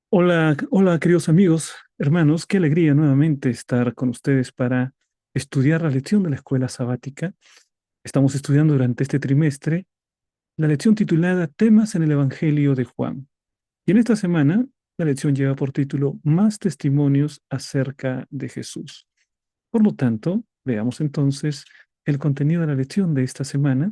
Hola, hola queridos amigos, hermanos, qué alegría nuevamente estar con ustedes para estudiar la lección de la escuela sabática. Estamos estudiando durante este trimestre la lección titulada Temas en el Evangelio de Juan. Y en esta semana la lección lleva por título Más testimonios acerca de Jesús. Por lo tanto, veamos entonces el contenido de la lección de esta semana,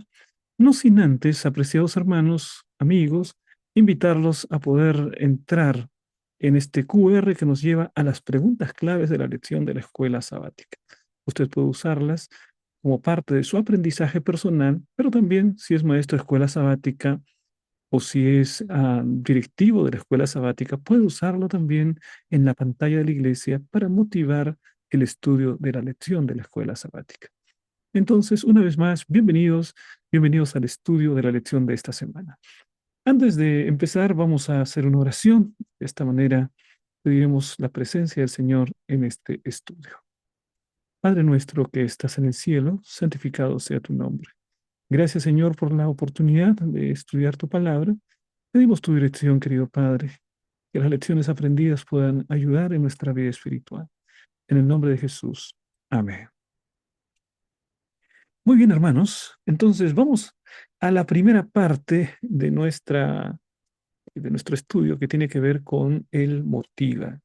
no sin antes, apreciados hermanos, amigos, invitarlos a poder entrar en este QR que nos lleva a las preguntas claves de la lección de la escuela sabática. Usted puede usarlas como parte de su aprendizaje personal, pero también si es maestro de escuela sabática o si es directivo de la escuela sabática, puede usarlo también en la pantalla de la iglesia para motivar el estudio de la lección de la escuela sabática. Entonces, una vez más, bienvenidos al estudio de la lección de esta semana. Antes de empezar, vamos a hacer una oración. De esta manera, pediremos la presencia del Señor en este estudio. Padre nuestro que estás en el cielo, santificado sea tu nombre. Gracias, Señor, por la oportunidad de estudiar tu palabra. Pedimos tu dirección, querido Padre, que las lecciones aprendidas puedan ayudar en nuestra vida espiritual. En el nombre de Jesús. Amén. Muy bien, hermanos. Entonces, vamos a la primera parte de nuestro estudio que tiene que ver con el motiva.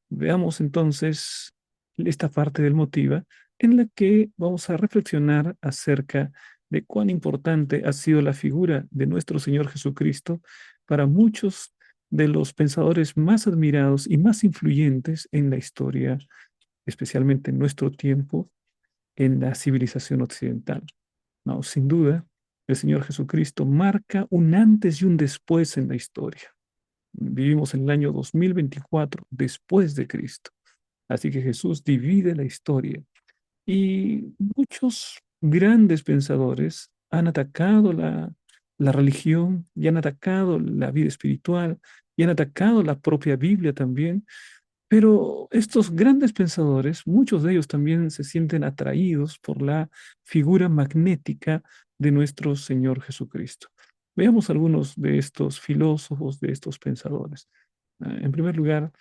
Veamos entonces esta parte del motiva en la que vamos a reflexionar acerca de cuán importante ha sido la figura de nuestro Señor Jesucristo para muchos de los pensadores más admirados y más influyentes en la historia, especialmente en nuestro tiempo, en la civilización occidental. No, sin duda, el Señor Jesucristo marca un antes y un después en la historia. Vivimos en el año 2024 después de Cristo. Así que Jesús divide la historia. Y muchos grandes pensadores han atacado la religión y han atacado la vida espiritual y han atacado la propia Biblia también. Pero estos grandes pensadores, muchos de ellos también se sienten atraídos por la figura magnética de nuestro Señor Jesucristo. Veamos algunos de estos filósofos, de estos pensadores. En primer lugar,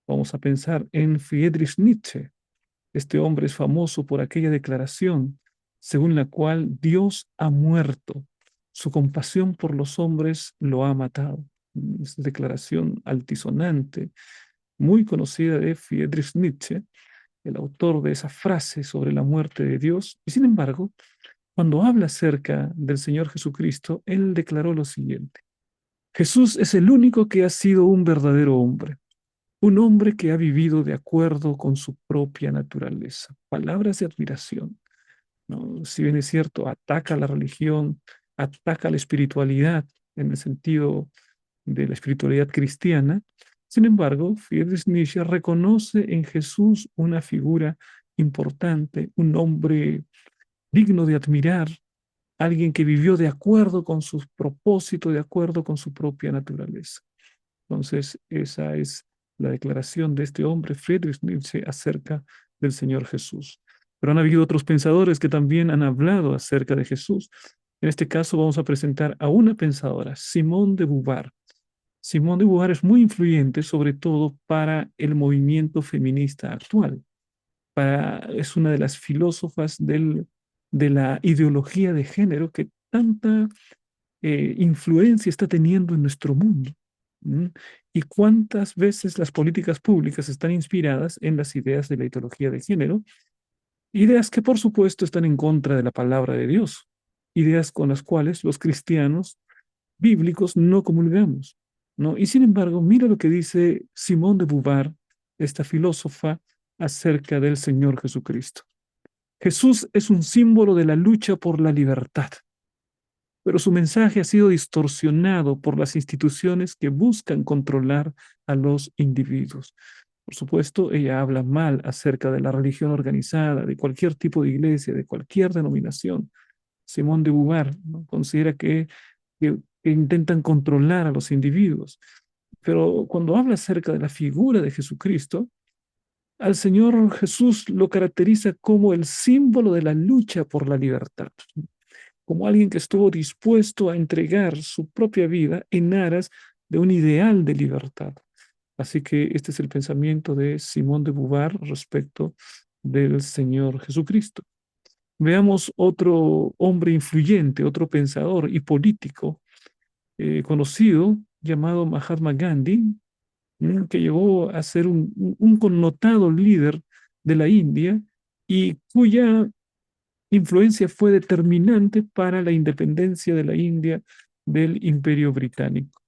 vamos a pensar en Friedrich Nietzsche. Este hombre es famoso por aquella declaración según la cual Dios ha muerto, su compasión por los hombres lo ha matado. Es declaración altisonante, muy conocida de Friedrich Nietzsche, el autor de esa frase sobre la muerte de Dios. Y sin embargo, cuando habla acerca del Señor Jesucristo, él declaró lo siguiente: Jesús es el único que ha sido un hombre que ha vivido de acuerdo con su propia naturaleza. Palabras de admiración, ¿no? Si bien es cierto, ataca la religión, ataca la espiritualidad en el sentido de la espiritualidad cristiana. Sin embargo, Friedrich Nietzsche reconoce en Jesús una figura importante, un hombre digno de admirar, alguien que vivió de acuerdo con sus propósitos, de acuerdo con su propia naturaleza. Entonces, esa es la declaración de este hombre, Friedrich Nietzsche, acerca del Señor Jesús. Pero han habido otros pensadores que también han hablado acerca de Jesús. En este caso vamos a presentar a una pensadora, Simone de Beauvoir. Simone de Beauvoir es muy influyente, sobre todo para el movimiento feminista actual. Es una de las filósofas de la ideología de género que tanta influencia está teniendo en nuestro mundo. ¿Mm? Y cuántas veces las políticas públicas están inspiradas en las ideas de la ideología de género, ideas que por supuesto están en contra de la palabra de Dios, ideas con las cuales los cristianos bíblicos no comulgamos, ¿no? Y sin embargo, mira lo que dice Simone de Beauvoir, esta filósofa, acerca del Señor Jesucristo. Jesús es un símbolo de la lucha por la libertad, pero su mensaje ha sido distorsionado por las instituciones que buscan controlar a los individuos. Por supuesto, ella habla mal acerca de la religión organizada, de cualquier tipo de iglesia, de cualquier denominación. Simón de Beauvoir, ¿no? Considera que intentan controlar a los individuos. Pero cuando habla acerca de la figura de Jesucristo, al Señor Jesús lo caracteriza como el símbolo de la lucha por la libertad, como alguien que estuvo dispuesto a entregar su propia vida en aras de un ideal de libertad. Así que este es el pensamiento de Simón de Beauvoir respecto del Señor Jesucristo. Veamos otro hombre influyente, otro pensador y político conocido llamado Mahatma Gandhi, que llegó a ser un connotado líder de la India y cuya influencia fue determinante para la independencia de la India del Imperio Británico.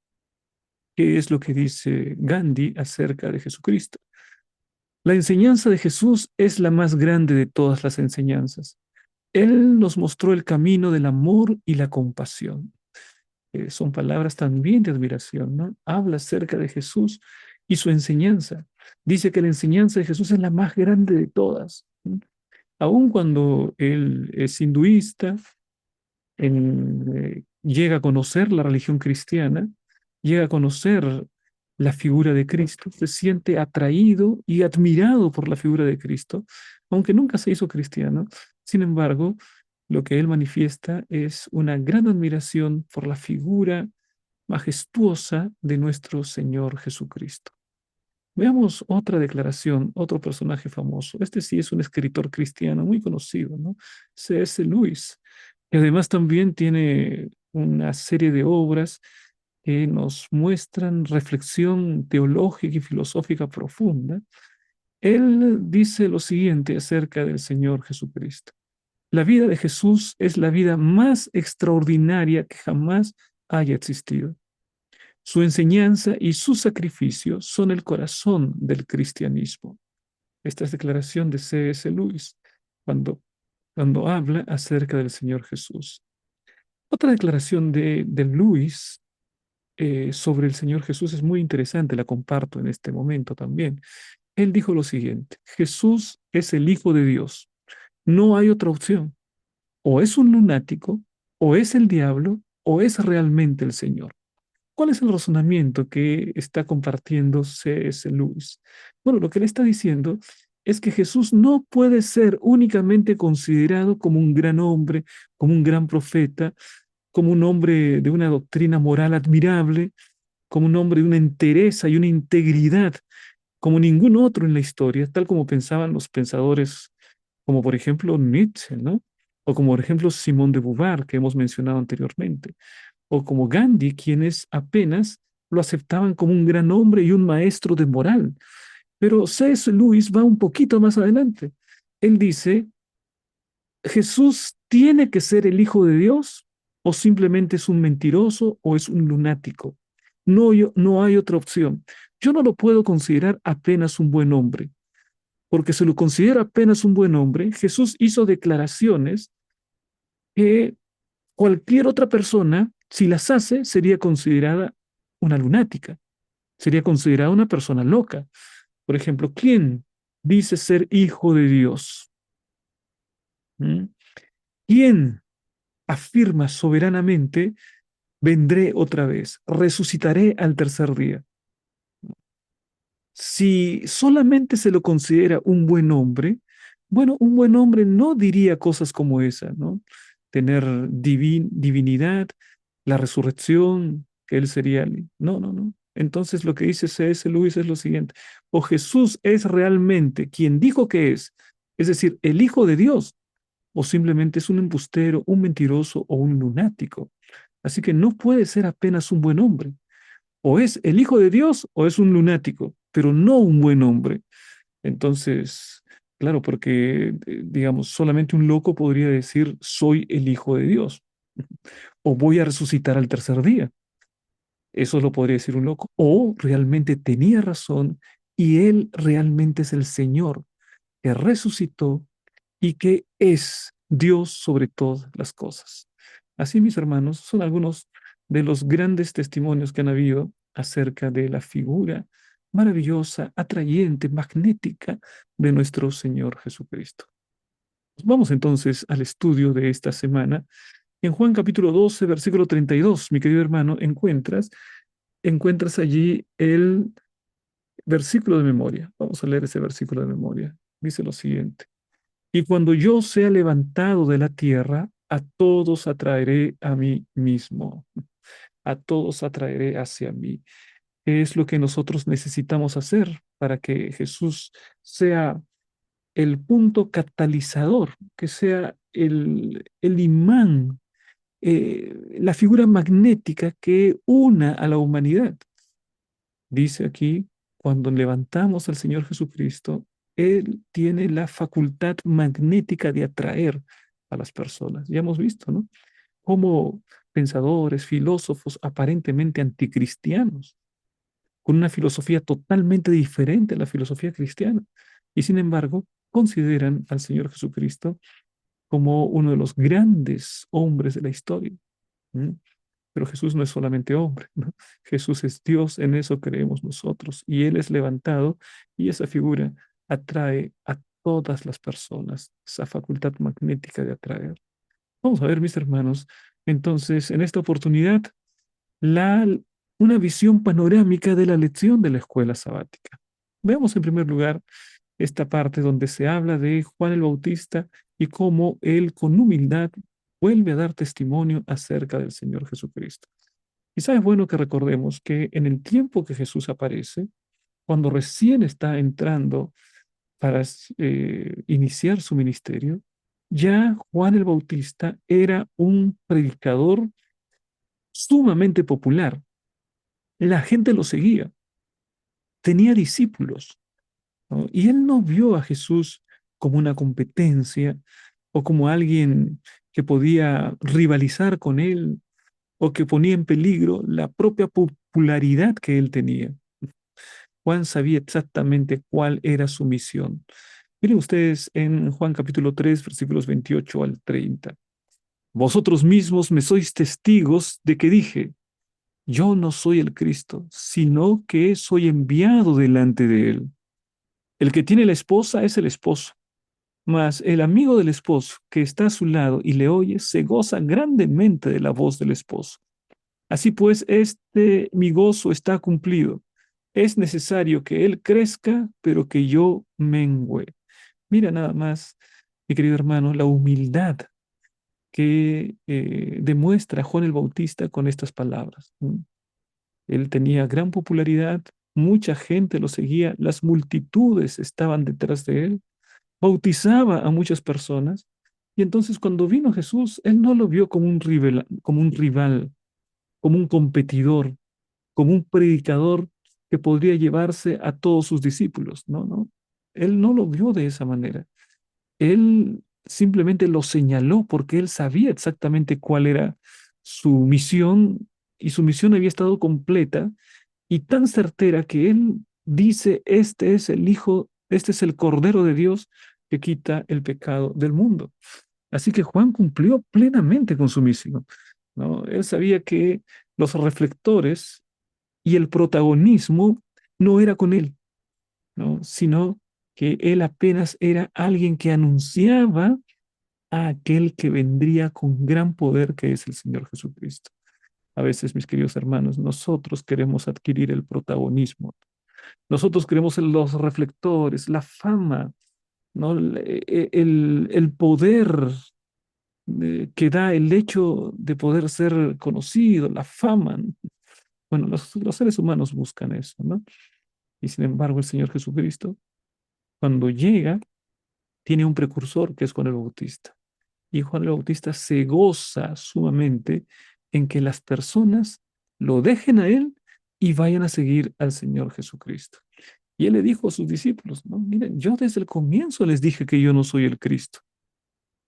¿Qué es lo que dice Gandhi acerca de Jesucristo? La enseñanza de Jesús es la más grande de todas las enseñanzas. Él nos mostró el camino del amor y la compasión. Son palabras también de admiración, ¿no? Habla acerca de Jesús y su enseñanza. Dice que la enseñanza de Jesús es la más grande de todas, ¿no? Aun cuando él es hinduista, llega a conocer la religión cristiana, llega a conocer la figura de Cristo, se siente atraído y admirado por la figura de Cristo, aunque nunca se hizo cristiano. Sin embargo, lo que él manifiesta es una gran admiración por la figura majestuosa de nuestro Señor Jesucristo. Veamos otra declaración, otro personaje famoso. Este sí es un escritor cristiano muy conocido, ¿no? C.S. Lewis, que además también tiene una serie de obras que nos muestran reflexión teológica y filosófica profunda. Él dice lo siguiente acerca del Señor Jesucristo. La vida de Jesús es la vida más extraordinaria que jamás haya existido. Su enseñanza y su sacrificio son el corazón del cristianismo. Esta es declaración de C.S. Lewis cuando habla acerca del Señor Jesús. Otra declaración de Lewis sobre el Señor Jesús es muy interesante, la comparto en este momento también. Él dijo lo siguiente: Jesús es el Hijo de Dios. No hay otra opción. O es un lunático, o es el diablo, o es realmente el Señor. ¿Cuál es el razonamiento que está compartiendo C.S. Lewis? Bueno, lo que le está diciendo es que Jesús no puede ser únicamente considerado como un gran hombre, como un gran profeta, como un hombre de una doctrina moral admirable, como un hombre de una entereza y una integridad, como ningún otro en la historia, tal como pensaban los pensadores, como por ejemplo Nietzsche, ¿no? O como por ejemplo Simón de Beauvoir, que hemos mencionado anteriormente, o como Gandhi, quienes apenas lo aceptaban como un gran hombre y un maestro de moral. Pero C.S. Lewis va un poquito más adelante. Él dice, ¿Jesús tiene que ser el Hijo de Dios o simplemente es un mentiroso o es un lunático? No, no hay otra opción. Yo no lo puedo considerar apenas un buen hombre, porque si lo considero apenas un buen hombre, Jesús hizo declaraciones que cualquier otra persona, si las hace, sería considerada una lunática, sería considerada una persona loca. Por ejemplo, ¿quién dice ser hijo de Dios? ¿Mm? ¿Quién afirma soberanamente, vendré otra vez, resucitaré al tercer día? Si solamente se lo considera un buen hombre, bueno, un buen hombre no diría cosas como esa, ¿no? Tener divinidad, la resurrección, que él sería... No, no, no. Entonces lo que dice C.S. Lewis es lo siguiente: o Jesús es realmente quien dijo que es decir, el Hijo de Dios, o simplemente es un embustero, un mentiroso o un lunático. Así que no puede ser apenas un buen hombre. O es el Hijo de Dios o es un lunático, pero no un buen hombre. Entonces, claro, porque, digamos, solamente un loco podría decir, soy el Hijo de Dios, o voy a resucitar al tercer día. Eso lo podría decir un loco. O realmente tenía razón y él realmente es el Señor que resucitó y que es Dios sobre todas las cosas. Así, mis hermanos, son algunos de los grandes testimonios que han habido acerca de la figura maravillosa, atrayente, magnética de nuestro Señor Jesucristo. Vamos entonces al estudio de esta semana. En Juan capítulo 12, versículo 32, mi querido hermano, encuentras allí el versículo de memoria. Vamos a leer ese versículo de memoria. Dice lo siguiente: y cuando yo sea levantado de la tierra, a todos atraeré a mí mismo, a todos atraeré hacia mí. ¿Qué es lo que nosotros necesitamos hacer para que Jesús sea el punto catalizador, que sea el imán, la figura magnética que una a la humanidad? Dice aquí, cuando levantamos al Señor Jesucristo, Él tiene la facultad magnética de atraer a las personas. Ya hemos visto, ¿no? Como pensadores, filósofos aparentemente anticristianos, con una filosofía totalmente diferente a la filosofía cristiana, y sin embargo consideran al Señor Jesucristo como uno de los grandes hombres de la historia. ¿Mm? Pero Jesús no es solamente hombre, ¿no? Jesús es Dios, en eso creemos nosotros, y Él es levantado, y esa figura atrae a todas las personas, esa facultad magnética de atraer. Vamos a ver, mis hermanos, entonces, en esta oportunidad, la, una visión panorámica de la lección de la escuela sabática. Veamos en primer lugar esta parte donde se habla de Juan el Bautista y cómo él con humildad vuelve a dar testimonio acerca del Señor Jesucristo. Quizás es bueno que recordemos que en el tiempo que Jesús aparece, cuando recién está entrando para iniciar su ministerio, ya Juan el Bautista era un predicador sumamente popular. La gente lo seguía, tenía discípulos, ¿no? Y él no vio a Jesús como una competencia o como alguien que podía rivalizar con él o que ponía en peligro la propia popularidad que él tenía. Juan sabía exactamente cuál era su misión. Miren ustedes en Juan capítulo 3 versículos 28 al 30. Vosotros mismos me sois testigos de que dije, yo no soy el Cristo, sino que soy enviado delante de él. El que tiene la esposa es el esposo, mas el amigo del esposo que está a su lado y le oye se goza grandemente de la voz del esposo. Así pues, mi gozo está cumplido. Es necesario que él crezca, pero que yo mengüe. Mira nada más, mi querido hermano, la humildad que demuestra Juan el Bautista con estas palabras. Él tenía gran popularidad, mucha gente lo seguía, las multitudes estaban detrás de él, bautizaba a muchas personas, y entonces cuando vino Jesús, él no lo vio como un rival, como un competidor, como un predicador que podría llevarse a todos sus discípulos. No, no. Él no lo vio de esa manera. Él simplemente lo señaló porque él sabía exactamente cuál era su misión y su misión había estado completa y tan certera que él dice, este es el Hijo, este es el Cordero de Dios que quita el pecado del mundo. Así que Juan cumplió plenamente con su misión, ¿no? Él sabía que los reflectores y el protagonismo no era con él, ¿no? Sino que él apenas era alguien que anunciaba a aquel que vendría con gran poder, que es el Señor Jesucristo. A veces, mis queridos hermanos, nosotros queremos adquirir el protagonismo, nosotros queremos ser los reflectores, la fama, ¿no? El poder que da el hecho de poder ser conocido, la fama. Bueno, los seres humanos buscan eso, ¿no? Y sin embargo, el Señor Jesucristo, cuando llega, tiene un precursor que es Juan el Bautista. Y Juan el Bautista se goza sumamente en que las personas lo dejen a él y vayan a seguir al Señor Jesucristo. Y él le dijo a sus discípulos, no, miren, yo desde el comienzo les dije que yo no soy el Cristo.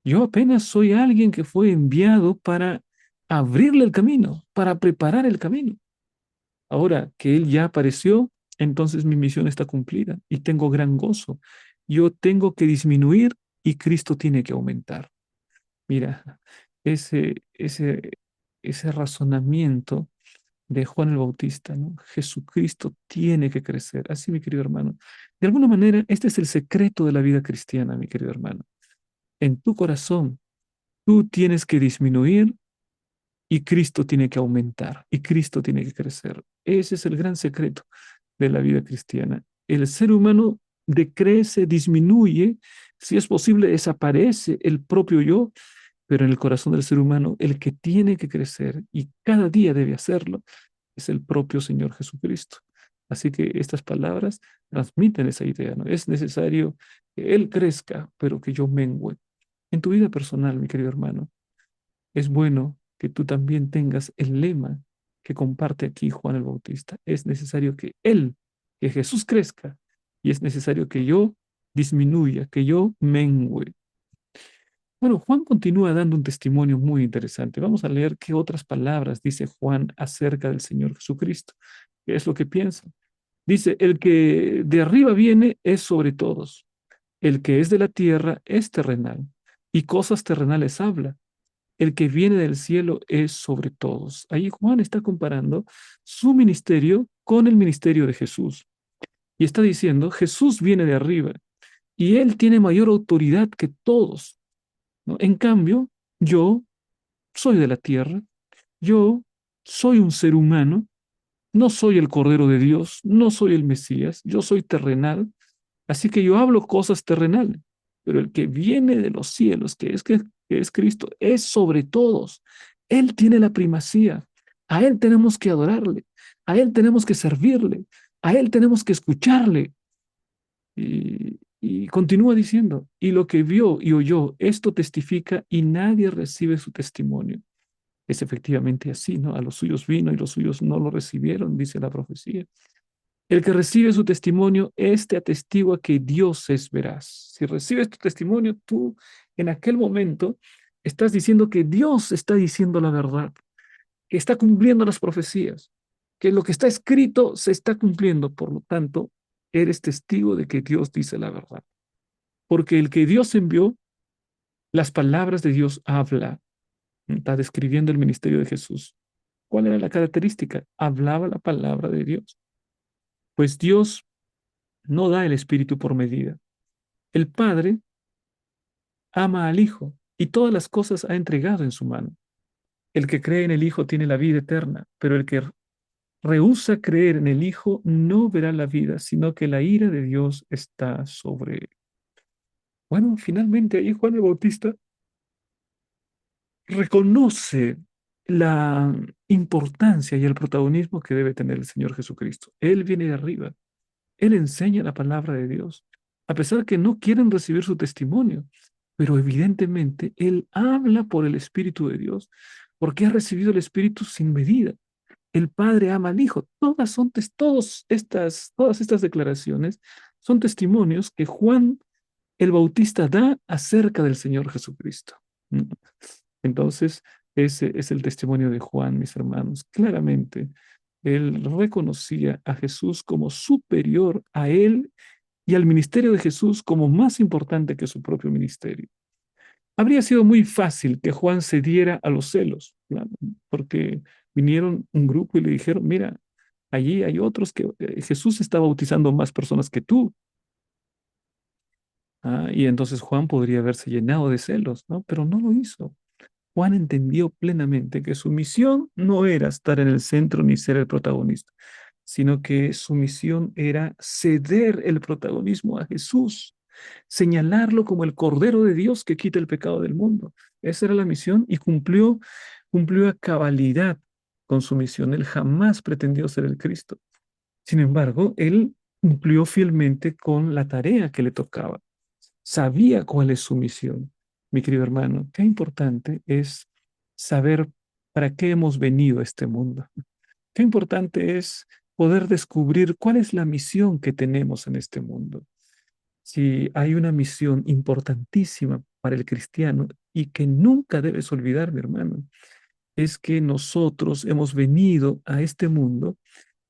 Yo apenas soy alguien que fue enviado para abrirle el camino, para preparar el camino. Ahora que Él ya apareció, entonces mi misión está cumplida y tengo gran gozo. Yo tengo que disminuir y Cristo tiene que aumentar. Mira, ese razonamiento de Juan el Bautista, ¿no? Jesucristo tiene que crecer. Así, mi querido hermano. De alguna manera, este es el secreto de la vida cristiana, mi querido hermano. En tu corazón, tú tienes que disminuir y Cristo tiene que aumentar y Cristo tiene que crecer. Ese es el gran secreto de la vida cristiana. El ser humano decrece, disminuye, si es posible, desaparece el propio yo, pero en el corazón del ser humano, el que tiene que crecer y cada día debe hacerlo es el propio Señor Jesucristo. Así que estas palabras transmiten esa idea, ¿no? Es necesario que Él crezca, pero que yo mengüe. En tu vida personal, mi querido hermano, es bueno que tú también tengas el lema que comparte aquí Juan el Bautista. Es necesario que Él, que Jesús crezca, y es necesario que yo disminuya, que yo mengüe. Bueno, Juan continúa dando un testimonio muy interesante. Vamos a leer qué otras palabras dice Juan acerca del Señor Jesucristo. ¿Qué es lo que piensa? Dice, el que de arriba viene es sobre todos. El que es de la tierra es terrenal, y cosas terrenales habla. El que viene del cielo es sobre todos. Ahí Juan está comparando su ministerio con el ministerio de Jesús. Y está diciendo, Jesús viene de arriba y él tiene mayor autoridad que todos, ¿no? En cambio, yo soy de la tierra, yo soy un ser humano, no soy el Cordero de Dios, no soy el Mesías, yo soy terrenal, así que yo hablo cosas terrenales, pero el que viene de los cielos, que es Cristo, es sobre todos. Él tiene la primacía, a Él tenemos que adorarle, a Él tenemos que servirle, a Él tenemos que escucharle. Y continúa diciendo, y lo que vio y oyó, esto testifica y nadie recibe su testimonio. Es efectivamente así, ¿no? A los suyos vino y los suyos no lo recibieron, dice la profecía. El que recibe su testimonio, este atestigua que Dios es veraz. Si recibes tu testimonio, tú en aquel momento estás diciendo que Dios está diciendo la verdad, que está cumpliendo las profecías, que lo que está escrito se está cumpliendo. Por lo tanto, eres testigo de que Dios dice la verdad. Porque el que Dios envió, las palabras de Dios habla. Está describiendo el ministerio de Jesús. ¿Cuál era la característica? Hablaba la palabra de Dios. Pues Dios no da el Espíritu por medida. El Padre ama al Hijo y todas las cosas ha entregado en su mano. El que cree en el Hijo tiene la vida eterna, pero el que rehúsa creer en el Hijo no verá la vida, sino que la ira de Dios está sobre él. Bueno, finalmente ahí Juan el Bautista reconoce la importancia y el protagonismo que debe tener el Señor Jesucristo. Él viene de arriba, Él enseña la palabra de Dios, a pesar que no quieren recibir su testimonio, pero evidentemente Él habla por el Espíritu de Dios, porque ha recibido el Espíritu sin medida. El Padre ama al Hijo. Todas estas declaraciones son testimonios que Juan el Bautista da acerca del Señor Jesucristo. ¿Mm? Entonces, ese es el testimonio de Juan, mis hermanos. Claramente, él reconocía a Jesús como superior a él y al ministerio de Jesús como más importante que su propio ministerio. Habría sido muy fácil que Juan cediera a los celos, claro, porque vinieron un grupo y le dijeron, mira, allí hay otros que Jesús está bautizando más personas que tú. Y entonces Juan podría haberse llenado de celos, ¿no? Pero no lo hizo. Juan entendió plenamente que su misión no era estar en el centro ni ser el protagonista, sino que su misión era ceder el protagonismo a Jesús, señalarlo como el Cordero de Dios que quita el pecado del mundo. Esa era la misión y cumplió a cabalidad con su misión. Él jamás pretendió ser el Cristo. Sin embargo, él cumplió fielmente con la tarea que le tocaba. Sabía cuál es su misión. Mi querido hermano, qué importante es saber para qué hemos venido a este mundo. Qué importante es poder descubrir cuál es la misión que tenemos en este mundo. Si hay una misión importantísima para el cristiano y que nunca debes olvidar, mi hermano, es que nosotros hemos venido a este mundo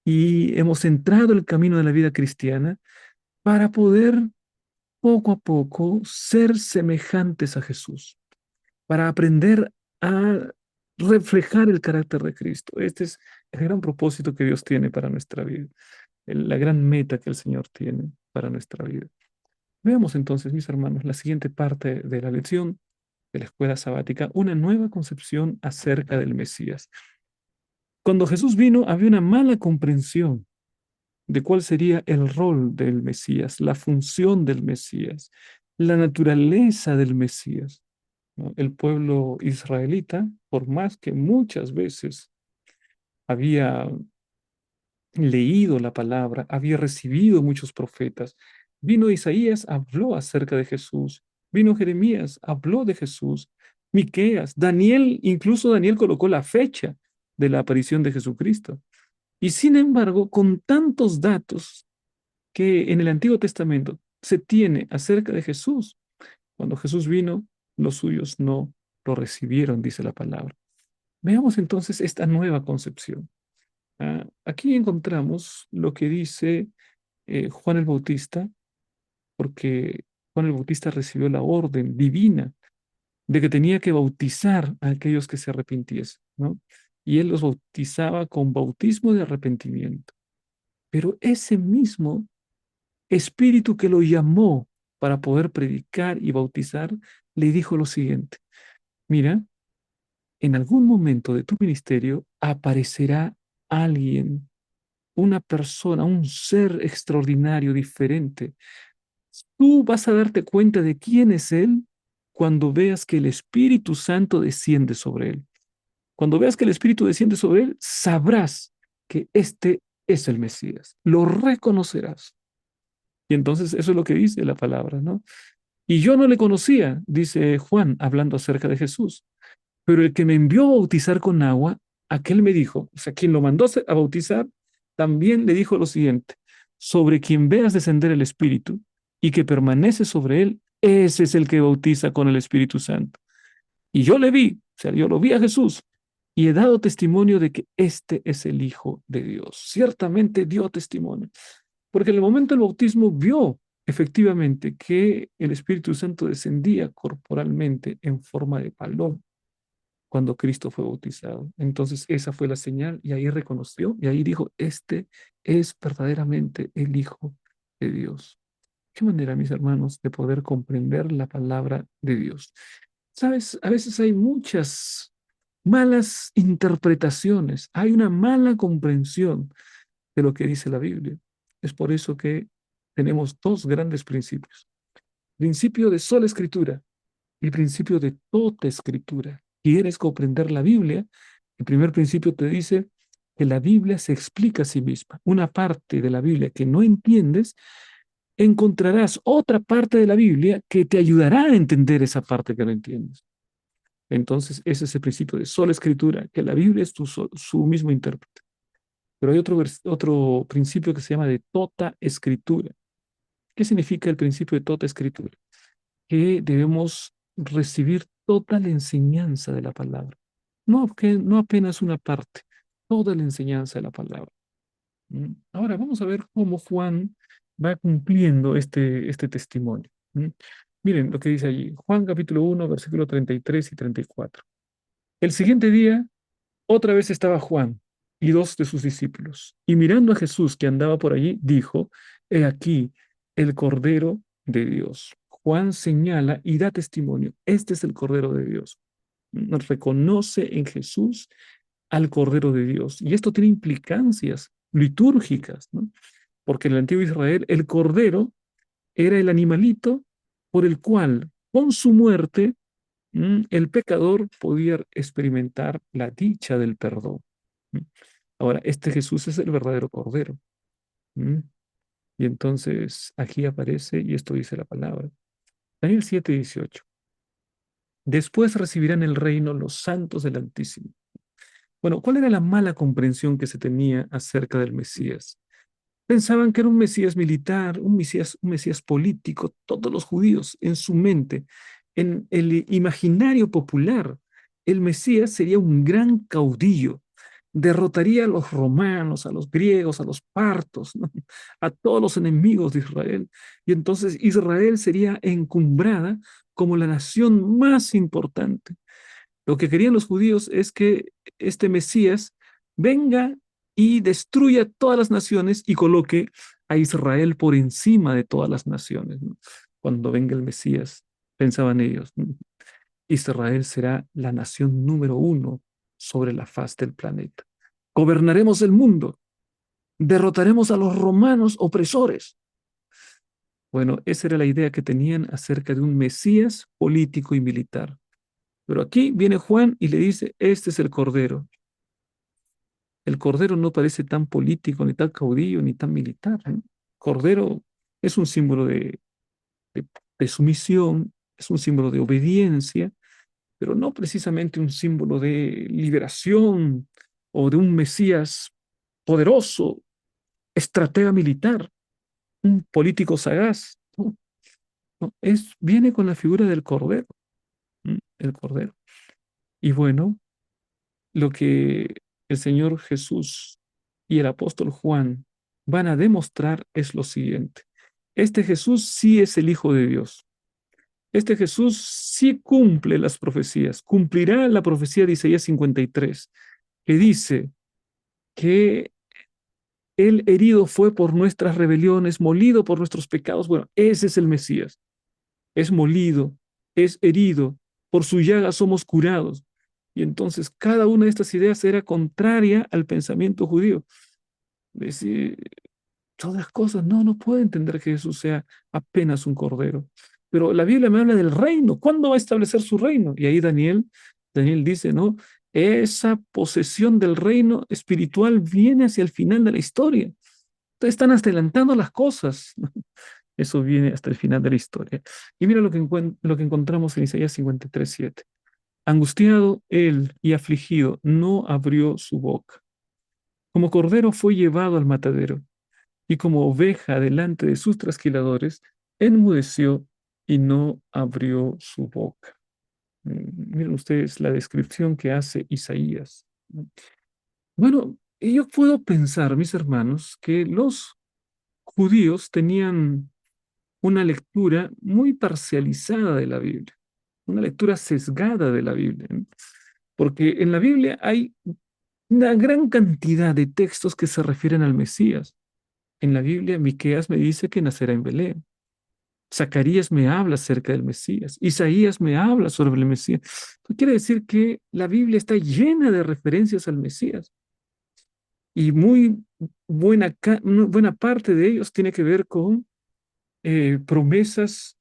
y hemos entrado el camino de la vida cristiana para poder poco a poco ser semejantes a Jesús, para aprender a reflejar el carácter de Cristo. Este es el gran propósito que Dios tiene para nuestra vida, la gran meta que el Señor tiene para nuestra vida. Veamos entonces, mis hermanos, la siguiente parte de la lección de la escuela sabática, una nueva concepción acerca del Mesías. Cuando Jesús vino, había una mala comprensión de cuál sería el rol del Mesías, la función del Mesías, la naturaleza del Mesías, ¿no? El pueblo israelita, por más que muchas veces había leído la palabra, había recibido muchos profetas. Vino Isaías, habló acerca de Jesús. Vino Jeremías, habló de Jesús. Miqueas, Daniel, incluso Daniel colocó la fecha de la aparición de Jesucristo. Y sin embargo, con tantos datos que en el Antiguo Testamento se tiene acerca de Jesús, cuando Jesús vino, los suyos no lo recibieron, dice la palabra. Veamos entonces esta nueva concepción. Aquí encontramos lo que dice Juan el Bautista, porque Juan el Bautista recibió la orden divina de que tenía que bautizar a aquellos que se arrepintiesen, ¿no? Y él los bautizaba con bautismo de arrepentimiento. Pero ese mismo espíritu que lo llamó para poder predicar y bautizar, le dijo lo siguiente: mira, en algún momento de tu ministerio aparecerá alguien, una persona, un ser extraordinario, diferente. Tú vas a darte cuenta de quién es Él cuando veas que el Espíritu Santo desciende sobre Él. Cuando veas que el Espíritu desciende sobre Él, sabrás que este es el Mesías. Lo reconocerás. Y entonces eso es lo que dice la palabra, ¿no? Y yo no le conocía, dice Juan, hablando acerca de Jesús. Pero el que me envió a bautizar con agua, aquel me dijo, o sea, quien lo mandó a bautizar, también le dijo lo siguiente: sobre quien veas descender el Espíritu y que permanece sobre él, ese es el que bautiza con el Espíritu Santo. Y yo le vi, o sea, yo lo vi a Jesús y he dado testimonio de que este es el Hijo de Dios. Ciertamente dio testimonio, porque en el momento del bautismo vio efectivamente que el Espíritu Santo descendía corporalmente en forma de paloma cuando Cristo fue bautizado. Entonces esa fue la señal y ahí reconoció y ahí dijo, este es verdaderamente el Hijo de Dios. Qué manera, mis hermanos, de poder comprender la palabra de Dios. Sabes, a veces hay muchas malas interpretaciones, hay una mala comprensión de lo que dice la Biblia. Es por eso que tenemos dos grandes principios: principio de sola escritura y principio de toda escritura. ¿Quieres comprender la Biblia? El primer principio te dice que la Biblia se explica a sí misma. Una parte de la Biblia que no entiendes, encontrarás otra parte de la Biblia que te ayudará a entender esa parte que no entiendes. Entonces, ese es el principio de sola escritura, que la Biblia es su mismo intérprete. Pero hay otro principio que se llama de toda escritura. ¿Qué significa el principio de toda escritura? Que debemos recibir toda la enseñanza de la palabra. No apenas una parte, toda la enseñanza de la palabra. Ahora vamos a ver cómo Juan va cumpliendo este testimonio. Miren lo que dice allí, Juan capítulo 1, versículo 33 y 34. El siguiente día, otra vez estaba Juan y dos de sus discípulos, y mirando a Jesús que andaba por allí, dijo: he aquí el Cordero de Dios. Juan señala y da testimonio: este es el Cordero de Dios. Reconoce en Jesús al Cordero de Dios. Y esto tiene implicancias litúrgicas, ¿no? Porque en el antiguo Israel el Cordero era el animalito por el cual, con su muerte, el pecador podía experimentar la dicha del perdón. ¿Mm? Ahora, este Jesús es el verdadero Cordero. ¿Mm? Y entonces aquí aparece, y esto dice la palabra. Daniel 7:18. Después recibirán el reino los santos del Altísimo. Bueno, ¿cuál era la mala comprensión que se tenía acerca del Mesías? Pensaban que era un Mesías militar, un Mesías político. Todos los judíos en su mente, en el imaginario popular, el Mesías sería un gran caudillo. Derrotaría a los romanos, a los griegos, a los partos, ¿no? A todos los enemigos de Israel. Y entonces Israel sería encumbrada como la nación más importante. Lo que querían los judíos es que este Mesías venga y destruya todas las naciones y coloque a Israel por encima de todas las naciones, ¿no? Cuando venga el Mesías, pensaban ellos, ¿no? Israel será la nación número uno sobre la faz del planeta. Gobernaremos el mundo, derrotaremos a los romanos opresores. Bueno, esa era la idea que tenían acerca de un Mesías político y militar. Pero aquí viene Juan y le dice: este es el Cordero. El cordero no parece tan político, ni tan caudillo, ni tan militar, ¿no? Cordero es un símbolo de, de sumisión, es un símbolo de obediencia, pero no precisamente un símbolo de liberación o de un Mesías poderoso, estratega militar, un político sagaz. No, no, viene con la figura del Cordero, el Cordero. Y bueno, lo que el Señor Jesús y el apóstol Juan van a demostrar es lo siguiente. Este Jesús sí es el Hijo de Dios. Este Jesús sí cumple las profecías, cumplirá la profecía de Isaías 53, que dice que el herido fue por nuestras rebeliones, molido por nuestros pecados. Bueno, ese es el Mesías. Es molido, es herido, por su llaga somos curados. Y entonces cada una de estas ideas era contraria al pensamiento judío. Decir, todas las cosas, no, no puedo entender que Jesús sea apenas un cordero. Pero la Biblia me habla del reino. ¿Cuándo va a establecer su reino? Y ahí Daniel dice, no, esa posesión del reino espiritual viene hacia el final de la historia. Entonces están adelantando las cosas. Eso viene hasta el final de la historia. Y mira lo que encontramos en Isaías 53:7. Angustiado él y afligido, no abrió su boca. Como cordero fue llevado al matadero, y como oveja delante de sus trasquiladores, enmudeció y no abrió su boca. Miren ustedes la descripción que hace Isaías. Bueno, y yo puedo pensar, mis hermanos, que los judíos tenían una lectura muy parcializada de la Biblia, una lectura sesgada de la Biblia, ¿no? Porque en la Biblia hay una gran cantidad de textos que se refieren al Mesías. En la Biblia, Miqueas me dice que nacerá en Belén. Zacarías me habla acerca del Mesías. Isaías me habla sobre el Mesías. Esto quiere decir que la Biblia está llena de referencias al Mesías. Y muy buena parte de ellos tiene que ver con promesas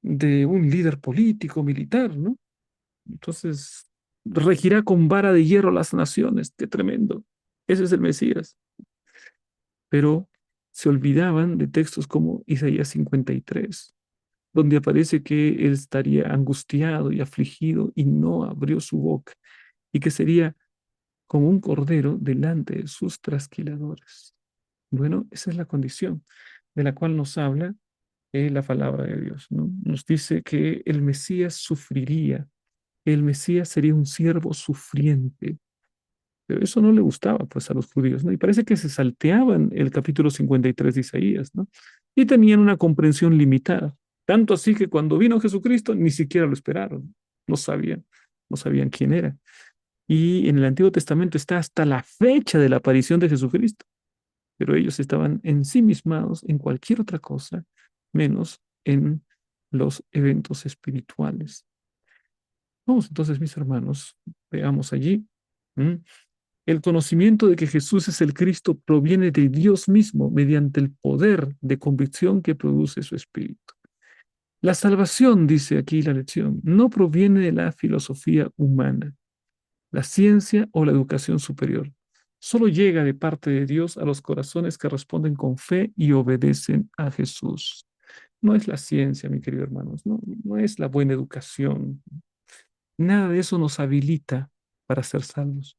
de un líder político, militar, ¿no? Entonces, regirá con vara de hierro las naciones. Qué tremendo. Ese es el Mesías. Pero se olvidaban de textos como Isaías 53, donde aparece que él estaría angustiado y afligido y no abrió su boca, y que sería como un cordero delante de sus trasquiladores. Bueno, esa es la condición de la cual nos habla la palabra de Dios, ¿no? Nos dice que el Mesías sufriría, el Mesías sería un siervo sufriente, pero eso no le gustaba pues a los judíos, ¿no? Y parece que se salteaban el capítulo 53 de Isaías, ¿no? Y tenían una comprensión limitada. Tanto así que cuando vino Jesucristo ni siquiera lo esperaron. No sabían, no sabían quién era. Y en el Antiguo Testamento está hasta la fecha de la aparición de Jesucristo, pero ellos estaban ensimismados en cualquier otra cosa, menos en los eventos espirituales. Vamos entonces, mis hermanos, veamos allí. ¿M? El conocimiento de que Jesús es el Cristo proviene de Dios mismo mediante el poder de convicción que produce su Espíritu. La salvación, dice aquí la lección, no proviene de la filosofía humana, la ciencia o la educación superior. Solo llega de parte de Dios a los corazones que responden con fe y obedecen a Jesús. No es la ciencia, mi querido hermanos, no es la buena educación. Nada de eso nos habilita para ser salvos.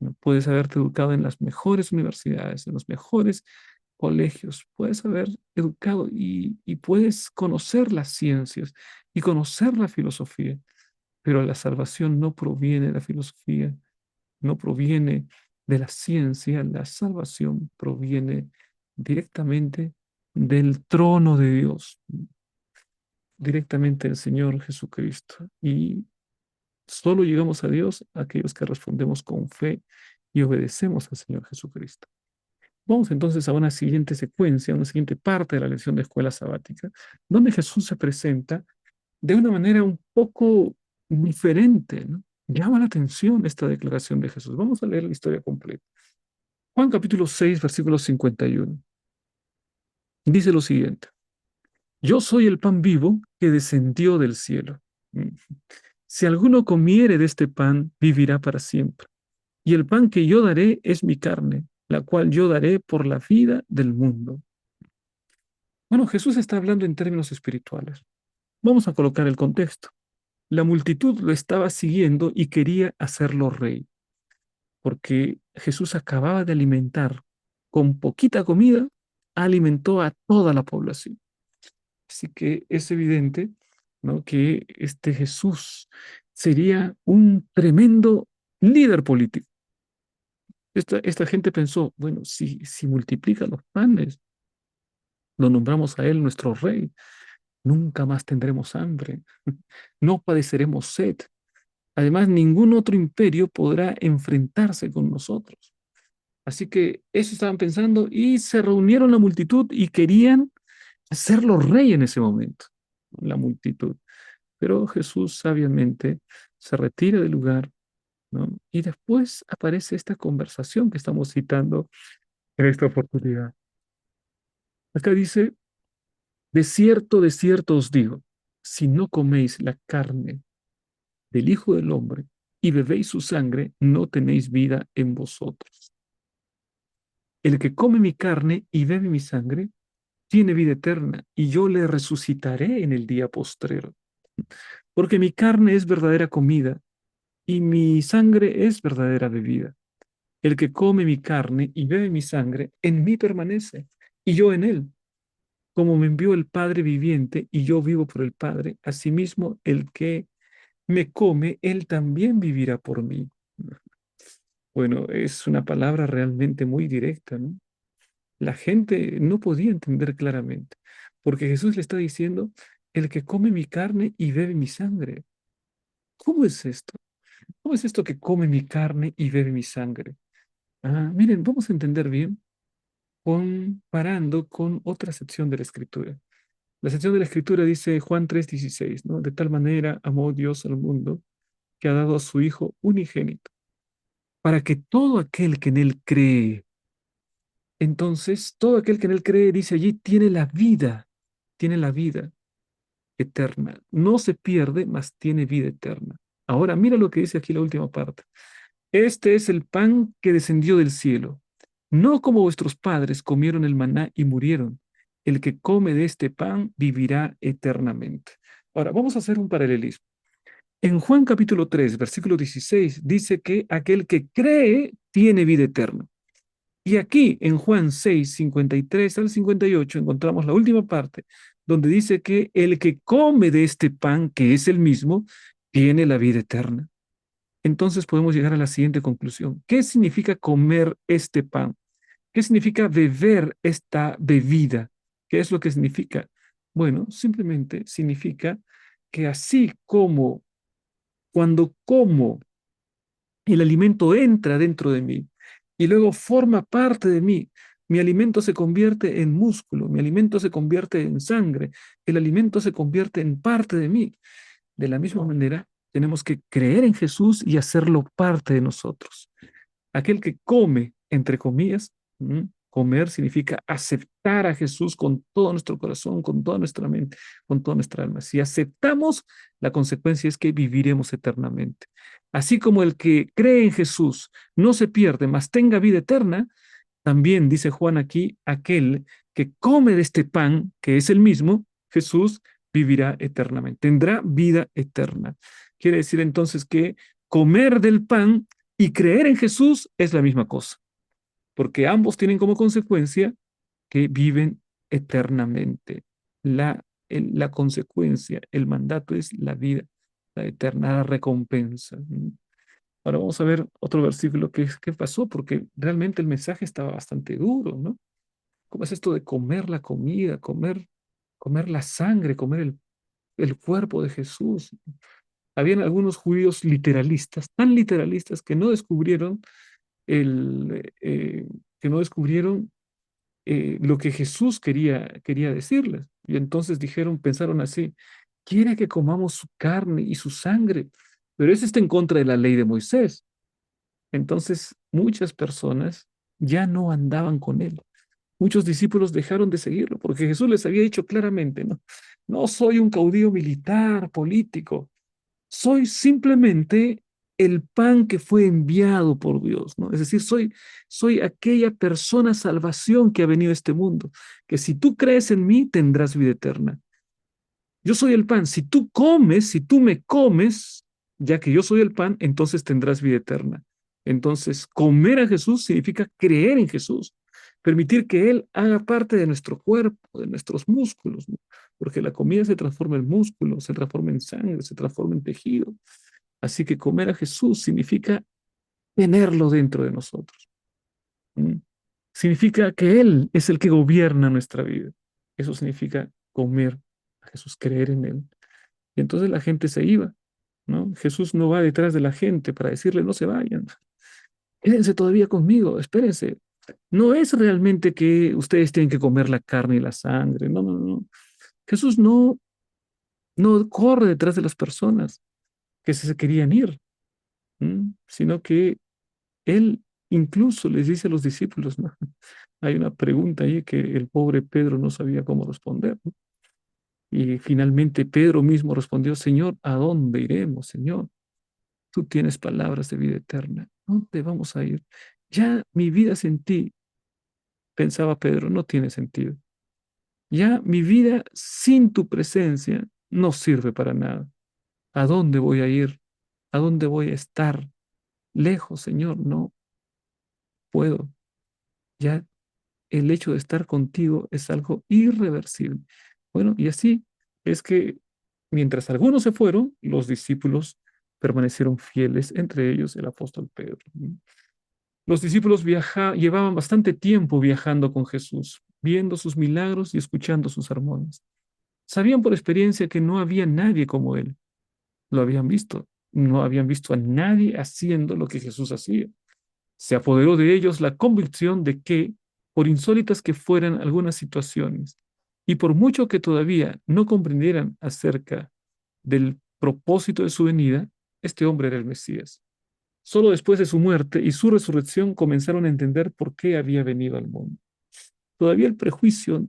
¿No? Puedes haberte educado en las mejores universidades, en los mejores colegios, puedes haber educado y puedes conocer las ciencias y conocer la filosofía, pero la salvación no proviene de la filosofía, no proviene de la ciencia, la salvación proviene directamente del trono de Dios, directamente del Señor Jesucristo. Y solo llegamos a Dios aquellos que respondemos con fe y obedecemos al Señor Jesucristo. Vamos entonces a una siguiente secuencia, a una siguiente parte de la lección de escuela sabática, donde Jesús se presenta de una manera un poco diferente, ¿no? Llama la atención esta declaración de Jesús. Vamos a leer la historia completa. Juan capítulo 6, versículo 51. Dice lo siguiente: Yo soy el pan vivo que descendió del cielo. Mm. Si alguno comiere de este pan, vivirá para siempre. y el pan que yo daré es mi carne, la cual yo daré por la vida del mundo. Bueno, Jesús está hablando en términos espirituales. Vamos a colocar el contexto. La multitud lo estaba siguiendo y quería hacerlo rey, porque Jesús acababa de alimentar con poquita comida, alimentó a toda la población. Así que es evidente, ¿no?, que este Jesús sería un tremendo líder político. Esta gente pensó, bueno, si multiplica los panes, lo nombramos a él nuestro rey, nunca más tendremos hambre, no padeceremos sed. Además, ningún otro imperio podrá enfrentarse con nosotros. Así que eso estaban pensando y se reunieron la multitud y querían hacerlo rey en ese momento, la multitud. Pero Jesús sabiamente se retira del lugar, ¿no? Y después aparece esta conversación que estamos citando en esta oportunidad. Acá dice, de cierto os digo, si no coméis la carne del Hijo del Hombre y bebéis su sangre, no tenéis vida en vosotros. El que come mi carne y bebe mi sangre, tiene vida eterna, y yo le resucitaré en el día postrero. Porque mi carne es verdadera comida, y mi sangre es verdadera bebida. El que come mi carne y bebe mi sangre, en mí permanece, y yo en él. Como me envió el Padre viviente, y yo vivo por el Padre, asimismo el que me come, él también vivirá por mí. Bueno, es una palabra realmente muy directa, ¿no? La gente no podía entender claramente, porque Jesús le está diciendo, el que come mi carne y bebe mi sangre. ¿Cómo es esto? ¿Cómo es esto que come mi carne y bebe mi sangre? Miren, vamos a entender bien comparando con otra sección de la Escritura. La sección de la Escritura dice Juan 3:16, ¿no? De tal manera amó Dios al mundo que ha dado a su Hijo unigénito, para que todo aquel que en él cree, entonces todo aquel que en él cree, dice allí, tiene la vida eterna. No se pierde, mas tiene vida eterna. Ahora, mira lo que dice aquí la última parte. Este es el pan que descendió del cielo. No como vuestros padres comieron el maná y murieron. El que come de este pan vivirá eternamente. Ahora, vamos a hacer un paralelismo. En Juan capítulo 3, versículo 16, dice que aquel que cree tiene vida eterna. Y aquí en Juan 6, 53 al 58 encontramos la última parte, donde dice que el que come de este pan, que es el mismo, tiene la vida eterna. Entonces podemos llegar a la siguiente conclusión. ¿Qué significa comer este pan? ¿Qué significa beber esta bebida? ¿Qué es lo que significa? Bueno, simplemente significa que así como cuando como el alimento entra dentro de mí y luego forma parte de mí. Mi alimento se convierte en músculo, mi alimento se convierte en sangre, el alimento se convierte en parte de mí. De la misma manera, tenemos que creer en Jesús y hacerlo parte de nosotros. Aquel que come, entre comillas, comer significa aceptar a Jesús con todo nuestro corazón, con toda nuestra mente, con toda nuestra alma. Si aceptamos, la consecuencia es que viviremos eternamente. Así como el que cree en Jesús no se pierde, mas tenga vida eterna, también dice Juan aquí, aquel que come de este pan, que es el mismo, Jesús, vivirá eternamente, tendrá vida eterna. Quiere decir entonces que comer del pan y creer en Jesús es la misma cosa, porque ambos tienen como consecuencia que viven eternamente. La consecuencia, el mandato es la vida, la eterna recompensa. Ahora vamos a ver otro versículo que pasó, porque realmente el mensaje estaba bastante duro, ¿no? ¿Cómo es esto de comer la comida, comer la sangre, comer el cuerpo de Jesús? Habían algunos judíos literalistas, tan literalistas que no descubrieron que no descubrieron lo que Jesús quería decirles. Y entonces dijeron, pensaron así, quiere que comamos su carne y su sangre, pero eso está en contra de la ley de Moisés. Entonces muchas personas ya no andaban con él. Muchos discípulos dejaron de seguirlo porque Jesús les había dicho claramente, no, no soy un caudillo militar, político, soy simplemente el pan que fue enviado por Dios, ¿no? Es decir, soy aquella persona salvación que ha venido a este mundo, que si tú crees en mí, tendrás vida eterna. Yo soy el pan. Si tú comes, si tú me comes, ya que yo soy el pan, entonces tendrás vida eterna. Entonces, comer a Jesús significa creer en Jesús, permitir que Él haga parte de nuestro cuerpo, de nuestros músculos, ¿no? Porque la comida se transforma en músculo, se transforma en sangre, se transforma en tejido. Así que comer a Jesús significa tenerlo dentro de nosotros. ¿Mm? Significa que Él es el que gobierna nuestra vida. Eso significa comer a Jesús, creer en Él. Y entonces la gente se iba, ¿no? Jesús no va detrás de la gente para decirle, no se vayan, quédense todavía conmigo, espérense. No es realmente que ustedes tienen que comer la carne y la sangre, no, no, no. Jesús no corre detrás de las personas que se querían ir, sino que Él incluso les dice a los discípulos, ¿no? Hay una pregunta ahí que el pobre Pedro no sabía cómo responder, ¿no? Y finalmente Pedro mismo respondió, Señor, ¿a dónde iremos, Señor? Tú tienes palabras de vida eterna. ¿Dónde vamos a ir? Ya mi vida sin ti, pensaba Pedro, no tiene sentido. Ya mi vida sin tu presencia no sirve para nada. ¿A dónde voy a ir? ¿A dónde voy a estar? Lejos, Señor, no puedo. Ya el hecho de estar contigo es algo irreversible. Bueno, y así es que mientras algunos se fueron, los discípulos permanecieron fieles, entre ellos el apóstol Pedro. Los discípulos llevaban bastante tiempo viajando con Jesús, viendo sus milagros y escuchando sus sermones. Sabían por experiencia que no había nadie como él. Lo habían visto. No habían visto a nadie haciendo lo que Jesús hacía. Se apoderó de ellos la convicción de que, por insólitas que fueran algunas situaciones, y por mucho que todavía no comprendieran acerca del propósito de su venida, este hombre era el Mesías. Solo después de su muerte y su resurrección comenzaron a entender por qué había venido al mundo. Todavía el prejuicio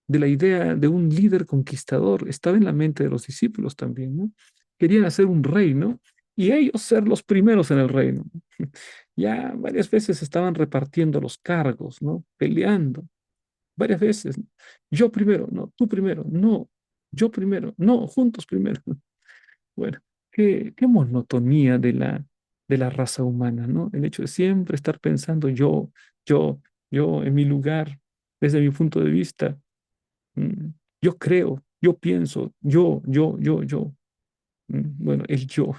de la idea de un líder conquistador estaba en la mente de los discípulos también, ¿no? Querían hacer un reino y ellos ser los primeros en el reino. Ya varias veces estaban repartiendo los cargos, ¿no? Peleando, varias veces. Yo primero, no, tú primero, no, yo primero, no, juntos primero. Bueno, qué monotonía de la raza humana, ¿no? El hecho de siempre estar pensando yo, yo, en mi lugar, desde mi punto de vista, mm, yo creo, yo pienso, yo. Bueno, el yo.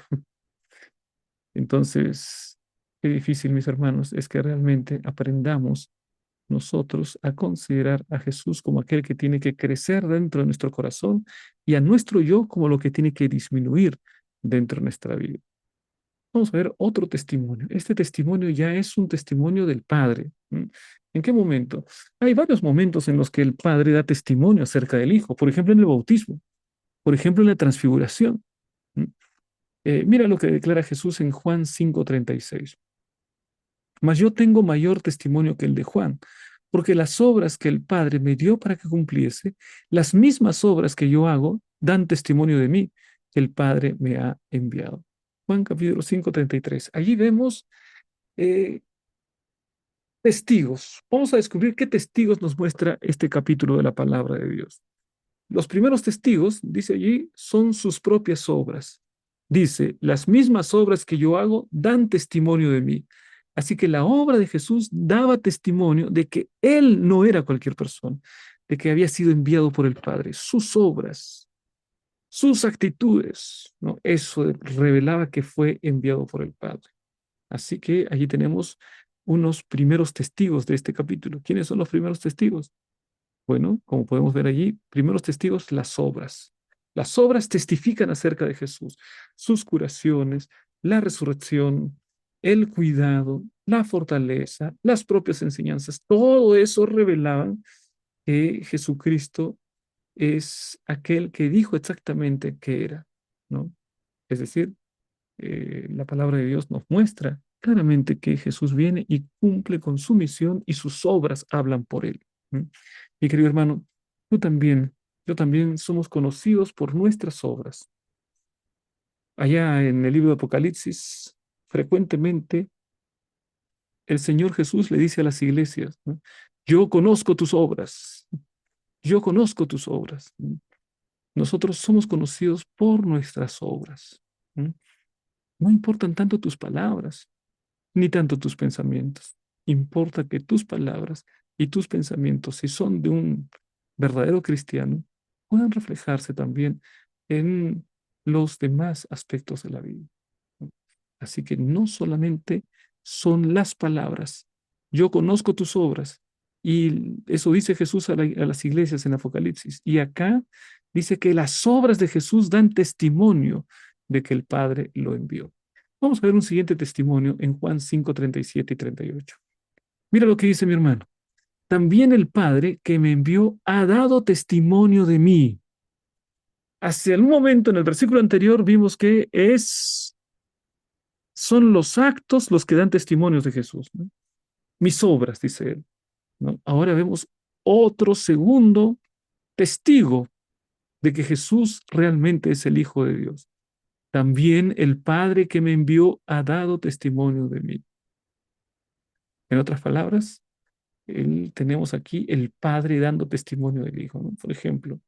Entonces, qué difícil, mis hermanos, es que realmente aprendamos nosotros a considerar a Jesús como aquel que tiene que crecer dentro de nuestro corazón y a nuestro yo como lo que tiene que disminuir dentro de nuestra vida. Vamos a ver otro testimonio. Este testimonio ya es un testimonio del Padre. ¿En qué momento? Hay varios momentos en los que el Padre da testimonio acerca del Hijo. Por ejemplo, en el bautismo. Por ejemplo, en la transfiguración. ¿Mm? Mira lo que declara Jesús en Juan 5:36. Mas yo tengo mayor testimonio que el de Juan, porque las obras que el Padre me dio para que cumpliese, las mismas obras que yo hago, dan testimonio de mí, que el Padre me ha enviado. Juan capítulo 5:33. Allí vemos eh, testigos. Vamos a descubrir qué testigos nos muestra este capítulo de la palabra de Dios. Los primeros testigos, dice allí, son sus propias obras. Dice, las mismas obras que yo hago dan testimonio de mí. Así que la obra de Jesús daba testimonio de que Él no era cualquier persona, de que había sido enviado por el Padre. Sus obras, sus actitudes, ¿no? Eso revelaba que fue enviado por el Padre. Así que allí tenemos unos primeros testigos de este capítulo. ¿Quiénes son los primeros testigos? Bueno, como podemos ver allí, primeros testigos, las obras. Las obras testifican acerca de Jesús, sus curaciones, la resurrección, el cuidado, la fortaleza, las propias enseñanzas. Todo eso revelaban que Jesucristo es aquel que dijo exactamente que era, ¿no? Es decir, la palabra de Dios nos muestra claramente que Jesús viene y cumple con su misión y sus obras hablan por él. ¿Mm? Mi querido hermano, tú también, yo también somos conocidos por nuestras obras. Allá en el libro de Apocalipsis frecuentemente el Señor Jesús le dice a las iglesias, ¿no? Yo conozco tus obras, yo conozco tus obras. ¿No? Nosotros somos conocidos por nuestras obras. ¿No? No importan tanto tus palabras, ni tanto tus pensamientos. Importa que tus palabras y tus pensamientos, si son de un verdadero cristiano, puedan reflejarse también en los demás aspectos de la vida. ¿No? Así que no solamente son las palabras, yo conozco tus obras, y eso dice Jesús a las iglesias en Apocalipsis. Y acá dice que las obras de Jesús dan testimonio de que el Padre lo envió. Vamos a ver un siguiente testimonio en Juan 5, 37 y 38. Mira lo que dice mi hermano. También el Padre que me envió ha dado testimonio de mí. Hacia un momento en el versículo anterior vimos que son los actos los que dan testimonios de Jesús, ¿no? Mis obras, dice él, ¿no? Ahora vemos otro segundo testigo de que Jesús realmente es el Hijo de Dios. También el Padre que me envió ha dado testimonio de mí. En otras palabras, tenemos aquí el Padre dando testimonio del Hijo, ¿no? Por ejemplo,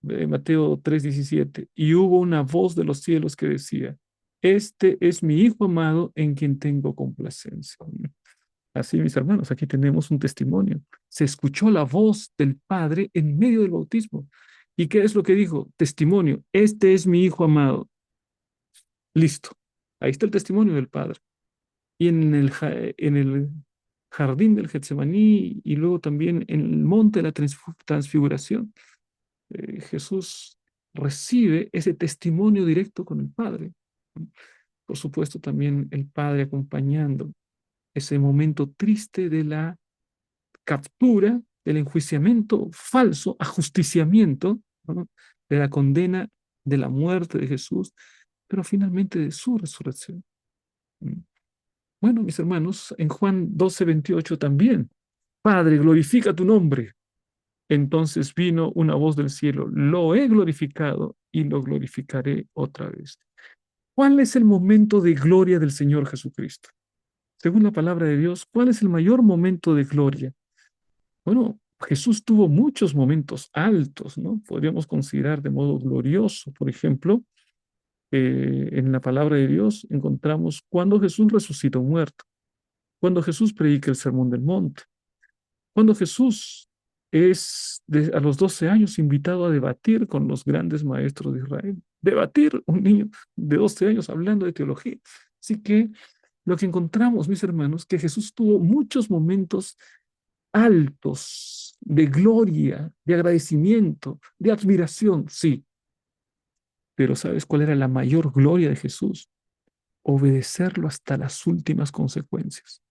Mateo 3:17, y hubo una voz de los cielos que decía, este es mi Hijo amado en quien tengo complacencia. Así, mis hermanos, aquí tenemos un testimonio. Se escuchó la voz del Padre en medio del bautismo. ¿Y qué es lo que dijo? Testimonio, este es mi Hijo amado. Listo. Ahí está el testimonio del Padre. Y en el jardín del Getsemaní y luego también en el monte de la transfiguración, Jesús recibe ese testimonio directo con el Padre. Por supuesto, también el Padre acompañando ese momento triste de la captura, del enjuiciamiento falso, ajusticiamiento, ¿no? De la condena, de la muerte de Jesús, pero finalmente de su resurrección. Bueno, mis hermanos, en Juan 12:28 también, Padre, glorifica tu nombre. Entonces vino una voz del cielo, lo he glorificado y lo glorificaré otra vez. ¿Cuál es el momento de gloria del Señor Jesucristo? Según la palabra de Dios, ¿cuál es el mayor momento de gloria? Bueno, Jesús tuvo muchos momentos altos, ¿no? Podríamos considerar de modo glorioso, por ejemplo, en la palabra de Dios encontramos cuando Jesús resucitó muerto, cuando Jesús predica el Sermón del Monte, cuando Jesús es a los 12 años invitado a debatir con los grandes maestros de Israel. Debatir, un niño de 12 años hablando de teología. Así que lo que encontramos, mis hermanos, que Jesús tuvo muchos momentos altos de gloria, de agradecimiento, de admiración, sí. Pero ¿sabes cuál era la mayor gloria de Jesús? Obedecerlo hasta las últimas consecuencias.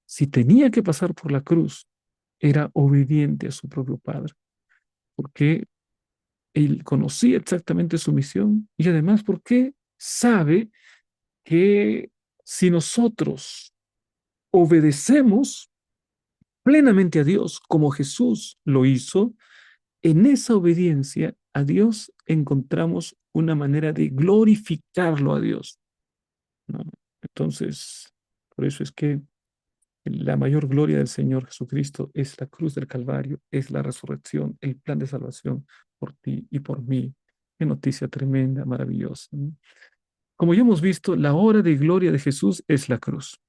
Si tenía que pasar por la cruz, era obediente a su propio Padre, porque él conocía exactamente su misión y además porque sabe que si nosotros obedecemos plenamente a Dios como Jesús lo hizo, en esa obediencia a Dios encontramos una manera de glorificarlo a Dios, ¿no? Entonces, por eso es que la mayor gloria del Señor Jesucristo es la cruz del Calvario, es la resurrección, el plan de salvación por ti y por mí. Qué noticia tremenda, maravillosa, ¿no? Como ya hemos visto, la hora de gloria de Jesús es la cruz.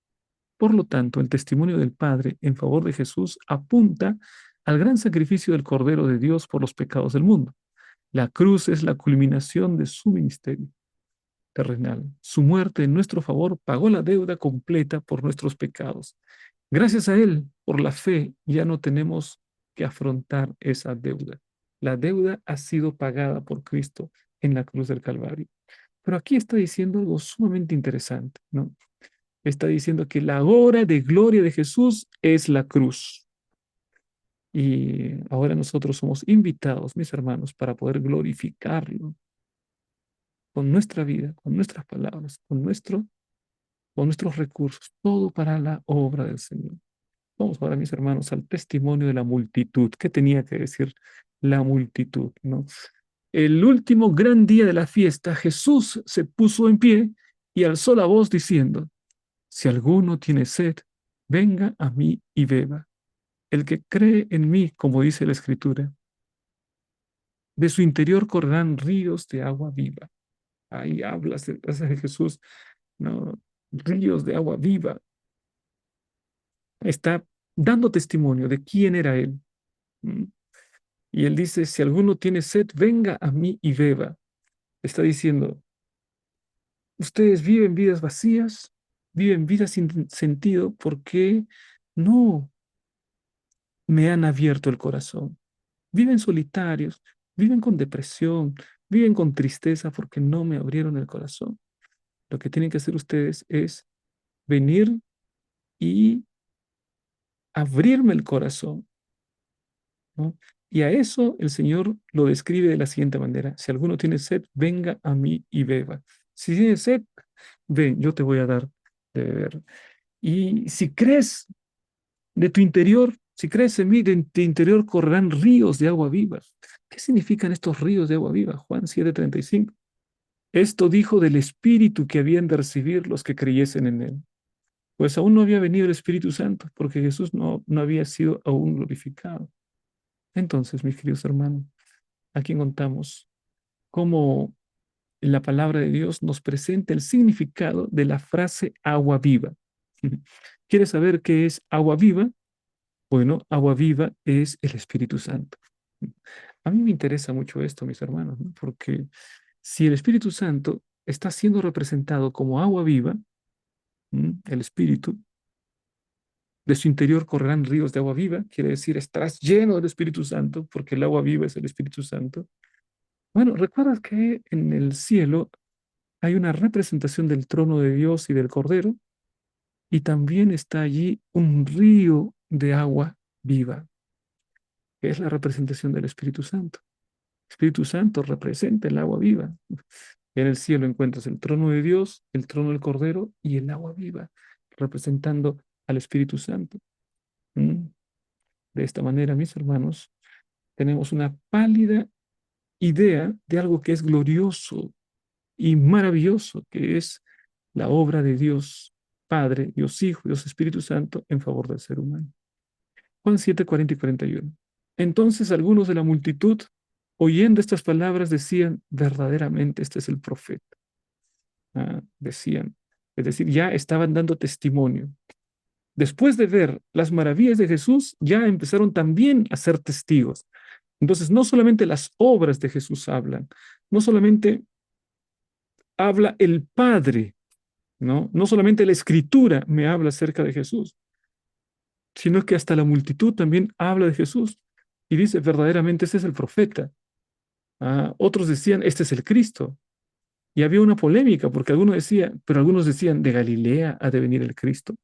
Por lo tanto, el testimonio del Padre en favor de Jesús apunta al gran sacrificio del Cordero de Dios por los pecados del mundo. La cruz es la culminación de su ministerio terrenal. Su muerte en nuestro favor pagó la deuda completa por nuestros pecados. Gracias a Él, por la fe, ya no tenemos que afrontar esa deuda. La deuda ha sido pagada por Cristo en la cruz del Calvario. Pero aquí está diciendo algo sumamente interesante, ¿no? Está diciendo que la hora de gloria de Jesús es la cruz. Y ahora nosotros somos invitados, mis hermanos, para poder glorificarlo con nuestra vida, con nuestras palabras, con nuestros recursos, todo para la obra del Señor. Vamos ahora, mis hermanos, al testimonio de la multitud. ¿Qué tenía que decir la multitud, no? El último gran día de la fiesta, Jesús se puso en pie y alzó la voz diciendo, si alguno tiene sed, venga a mí y beba. El que cree en mí, como dice la Escritura, de su interior correrán ríos de agua viva. Ahí hablas de Jesús, ¿no? Ríos de agua viva. Está dando testimonio de quién era él. ¿Mm? Y él dice, si alguno tiene sed, venga a mí y beba. Está diciendo, ustedes viven vidas vacías, viven vidas sin sentido porque no me han abierto el corazón. Viven solitarios, viven con depresión, viven con tristeza porque no me abrieron el corazón. Lo que tienen que hacer ustedes es venir y abrirme el corazón, ¿no? Y a eso el Señor lo describe de la siguiente manera: si alguno tiene sed, venga a mí y beba. Si tienes sed, ven, yo te voy a dar de beber. Y si crees de tu interior, si crees en mí, de tu interior correrán ríos de agua viva. ¿Qué significan estos ríos de agua viva? Juan 7:35. Esto dijo del Espíritu que habían de recibir los que creyesen en él. Pues aún no había venido el Espíritu Santo, porque Jesús no había sido aún glorificado. Entonces, mis queridos hermanos, aquí contamos cómo la palabra de Dios nos presenta el significado de la frase agua viva. ¿Quieres saber qué es agua viva? Bueno, agua viva es el Espíritu Santo. A mí me interesa mucho esto, mis hermanos, ¿no? Porque si el Espíritu Santo está siendo representado como agua viva, el Espíritu, de su interior correrán ríos de agua viva, quiere decir, estarás lleno del Espíritu Santo, porque el agua viva es el Espíritu Santo. Bueno, recuerdas que en el cielo hay una representación del trono de Dios y del Cordero, y también está allí un río de agua viva, que es la representación del Espíritu Santo. El Espíritu Santo representa el agua viva. En el cielo encuentras el trono de Dios, el trono del Cordero y el agua viva, representando al Espíritu Santo. ¿Mm? De esta manera, mis hermanos, tenemos una pálida idea de algo que es glorioso y maravilloso, que es la obra de Dios Padre, Dios Hijo, Dios Espíritu Santo en favor del ser humano. Juan 7:40 y 41. Entonces algunos de la multitud, oyendo estas palabras, decían, verdaderamente este es el profeta. Decían, es decir, ya estaban dando testimonio. Después de ver las maravillas de Jesús, ya empezaron también a ser testigos. Entonces, no solamente las obras de Jesús hablan, no solamente habla el Padre, ¿no? No solamente la Escritura me habla acerca de Jesús, sino que hasta la multitud también habla de Jesús y dice, verdaderamente este es el profeta. Otros decían, este es el Cristo. Y había una polémica porque algunos decían, de Galilea ha de venir el Cristo.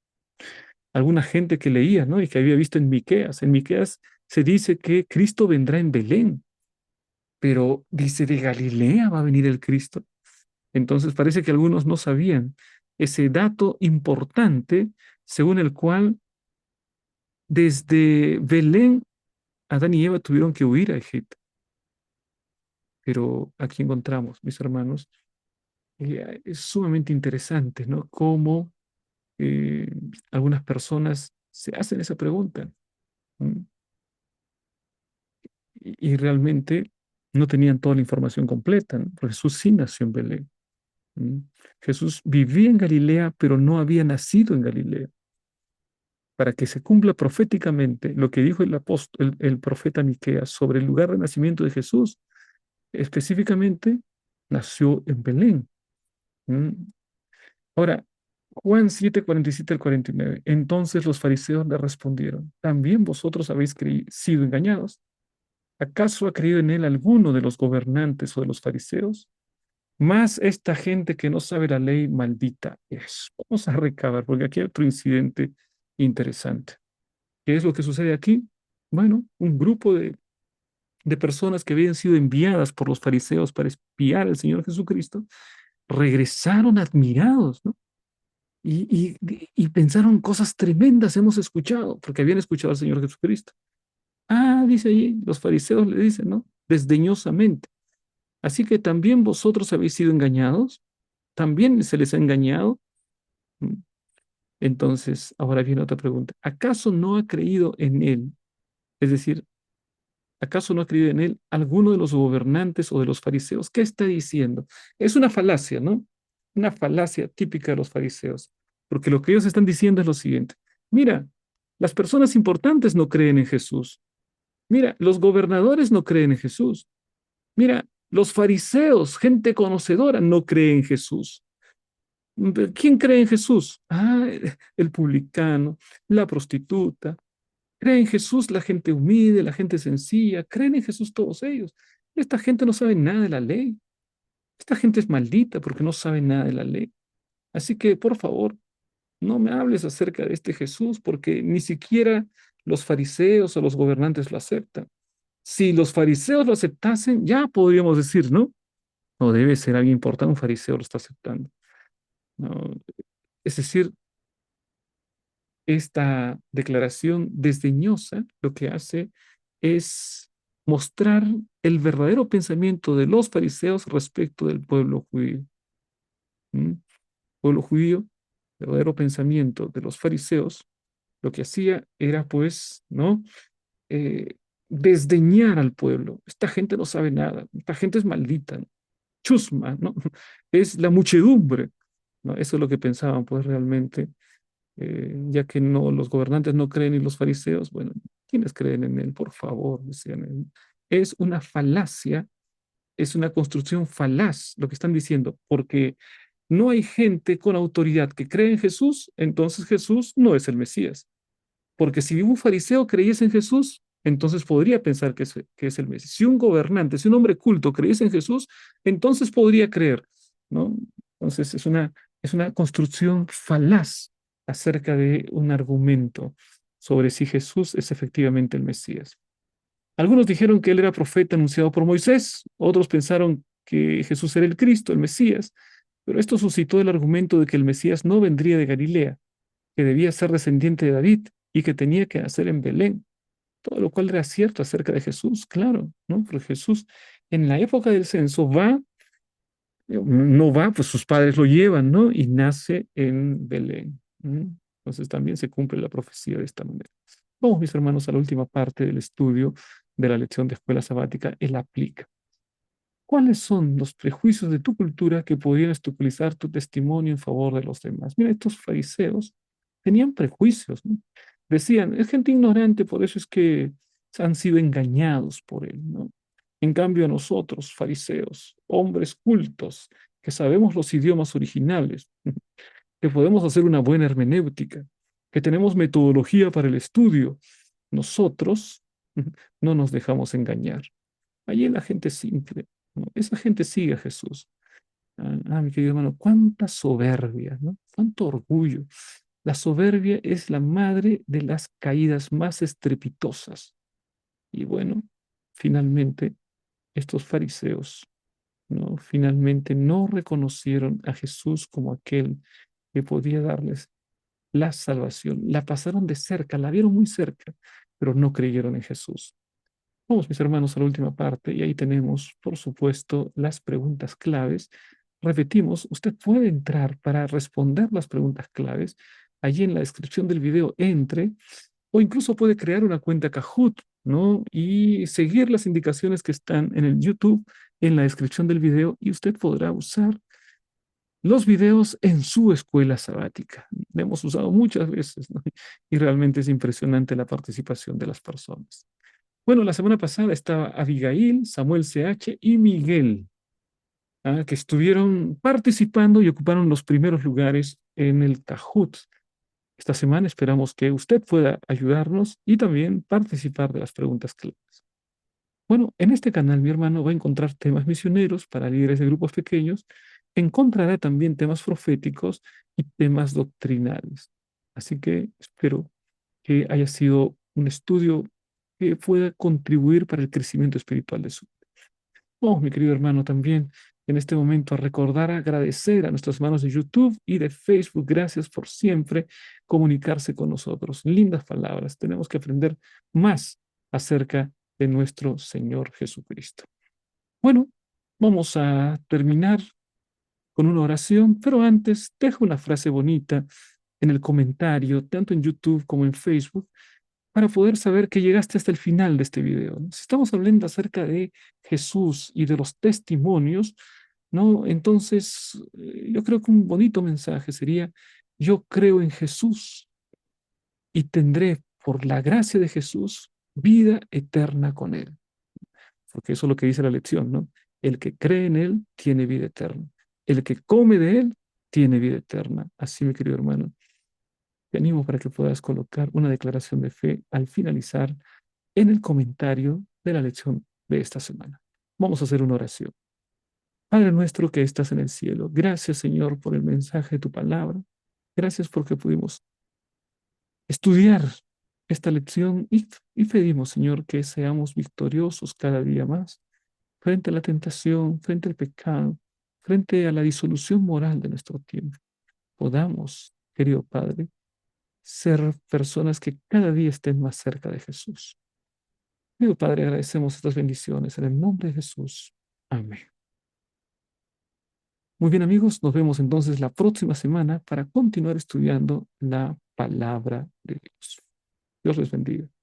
Alguna gente que leía, ¿no? Y que había visto en Miqueas. En Miqueas se dice que Cristo vendrá en Belén, pero dice, de Galilea va a venir el Cristo. Entonces parece que algunos no sabían ese dato importante según el cual desde Belén Adán y Eva tuvieron que huir a Egipto. Pero aquí encontramos, mis hermanos, es sumamente interesante, ¿no? Cómo eh, algunas personas se hacen esa pregunta, ¿no? Y realmente no tenían toda la información completa, ¿no? Porque Jesús sí nació en Belén. ¿No? Jesús vivía en Galilea, pero no había nacido en Galilea. Para que se cumpla proféticamente lo que dijo el profeta Miqueas sobre el lugar de nacimiento de Jesús, específicamente nació en Belén. ¿Mm? Ahora, Juan 7:47 al 49. Entonces los fariseos le respondieron, ¿también vosotros habéis sido engañados? ¿Acaso ha creído en él alguno de los gobernantes o de los fariseos? Más esta gente que no sabe la ley maldita es. Vamos a recabar, porque aquí hay otro incidente interesante. ¿Qué es lo que sucede aquí? Bueno, un grupo de personas que habían sido enviadas por los fariseos para espiar al Señor Jesucristo, regresaron admirados, ¿no? Y pensaron cosas tremendas hemos escuchado, porque habían escuchado al Señor Jesucristo. Dice allí, los fariseos le dicen, ¿no? Desdeñosamente. Así que también vosotros habéis sido engañados, también se les ha engañado. Entonces, ahora viene otra pregunta. ¿Acaso no ha creído en él? Es decir, ¿acaso no ha creído en él alguno de los gobernantes o de los fariseos? ¿Qué está diciendo? Es una falacia, ¿no? Una falacia típica de los fariseos. Porque lo que ellos están diciendo es lo siguiente. Mira, las personas importantes no creen en Jesús. Mira, los gobernadores no creen en Jesús. Mira, los fariseos, gente conocedora, no cree en Jesús. ¿Quién cree en Jesús? Ah, el publicano, la prostituta. Cree en Jesús la gente humilde, la gente sencilla. Creen en Jesús todos ellos. Esta gente no sabe nada de la ley. Esta gente es maldita porque no sabe nada de la ley. Así que, por favor, no me hables acerca de este Jesús porque ni siquiera los fariseos o los gobernantes lo aceptan. Si los fariseos lo aceptasen, ya podríamos decir, ¿no? No debe ser alguien importante, un fariseo lo está aceptando. ¿No? Es decir, esta declaración desdeñosa lo que hace es mostrar el verdadero pensamiento de los fariseos respecto del pueblo judío. ¿Mm? Pueblo judío, el verdadero pensamiento de los fariseos, lo que hacía era, pues, ¿no? Eh, desdeñar al pueblo. Esta gente no sabe nada, esta gente es maldita, ¿no? Chusma, ¿no? Es la muchedumbre, ¿no? Eso es lo que pensaban, pues, realmente, ya que no, los gobernantes no creen en los fariseos, bueno, ¿quiénes creen en él? Por favor, decían. Es una falacia, es una construcción falaz lo que están diciendo, porque no hay gente con autoridad que cree en Jesús, entonces Jesús no es el Mesías. Porque si un fariseo creyese en Jesús, entonces podría pensar que es el Mesías. Si un gobernante, si un hombre culto creyese en Jesús, entonces podría creer, ¿no? Entonces es una construcción falaz acerca de un argumento sobre si Jesús es efectivamente el Mesías. Algunos dijeron que él era profeta anunciado por Moisés, otros pensaron que Jesús era el Cristo, el Mesías, pero esto suscitó el argumento de que el Mesías no vendría de Galilea, que debía ser descendiente de David y que tenía que nacer en Belén, todo lo cual era cierto acerca de Jesús, claro, ¿no? Porque Jesús en la época del censo va, no va, pues sus padres lo llevan, ¿no? Y nace en Belén. ¿Mm? Entonces también se cumple la profecía de esta manera. Vamos, mis hermanos, a la última parte del estudio de la lección de escuela sabática, el aplica. ¿Cuáles son los prejuicios de tu cultura que podrían obstaculizar tu testimonio en favor de los demás? Mira, estos fariseos tenían prejuicios, ¿no? Decían, es gente ignorante, por eso es que han sido engañados por él, ¿no? En cambio, a nosotros, fariseos, hombres cultos, que sabemos los idiomas originales, que podemos hacer una buena hermenéutica, que tenemos metodología para el estudio, nosotros no nos dejamos engañar. Allí la gente simple, ¿no? Esa gente sigue a Jesús. Mi querido hermano, cuánta soberbia, ¿no? Cuánto orgullo. La soberbia es la madre de las caídas más estrepitosas. Y bueno, finalmente, estos fariseos, ¿no? Finalmente no reconocieron a Jesús como aquel que podía darles la salvación. La pasaron de cerca, la vieron muy cerca, pero no creyeron en Jesús. Vamos, mis hermanos, a la última parte y ahí tenemos, por supuesto, las preguntas claves. Repetimos, usted puede entrar para responder las preguntas claves. Allí en la descripción del video entre o incluso puede crear una cuenta Kahoot, ¿no? Y seguir las indicaciones que están en el YouTube, en la descripción del video y usted podrá usar los videos en su escuela sabática. Lo hemos usado muchas veces, ¿no? Y realmente es impresionante la participación de las personas. Bueno, la semana pasada estaba Abigail, Samuel CH y Miguel, que estuvieron participando y ocuparon los primeros lugares en el Kahoot. Esta semana esperamos que usted pueda ayudarnos y también participar de las preguntas claves. Bueno, en este canal mi hermano va a encontrar temas misioneros para líderes de grupos pequeños, encontrará también temas proféticos y temas doctrinales. Así que espero que haya sido un estudio que pueda contribuir para el crecimiento espiritual de su vida. Oh, mi querido hermano, también en este momento a recordar, agradecer a nuestros hermanos de YouTube y de Facebook. Gracias por siempre comunicarse con nosotros. Lindas palabras. Tenemos que aprender más acerca de nuestro Señor Jesucristo. Bueno, vamos a terminar con una oración, pero antes dejo una frase bonita en el comentario, tanto en YouTube como en Facebook, para poder saber que llegaste hasta el final de este video, ¿no? Si estamos hablando acerca de Jesús y de los testimonios, ¿no? Entonces, yo creo que un bonito mensaje sería, yo creo en Jesús y tendré, por la gracia de Jesús, vida eterna con Él. Porque eso es lo que dice la lección, ¿no? El que cree en Él tiene vida eterna. El que come de Él tiene vida eterna. Así, mi querido hermano, te animo para que puedas colocar una declaración de fe al finalizar en el comentario de la lección de esta semana. Vamos a hacer una oración. Padre nuestro que estás en el cielo, gracias Señor por el mensaje de tu palabra. Gracias porque pudimos estudiar esta lección y pedimos Señor que seamos victoriosos cada día más frente a la tentación, frente al pecado, frente a la disolución moral de nuestro tiempo. Podamos, querido Padre, ser personas que cada día estén más cerca de Jesús. Querido Padre, agradecemos estas bendiciones en el nombre de Jesús. Amén. Muy bien, amigos, nos vemos entonces la próxima semana para continuar estudiando la palabra de Dios. Dios les bendiga.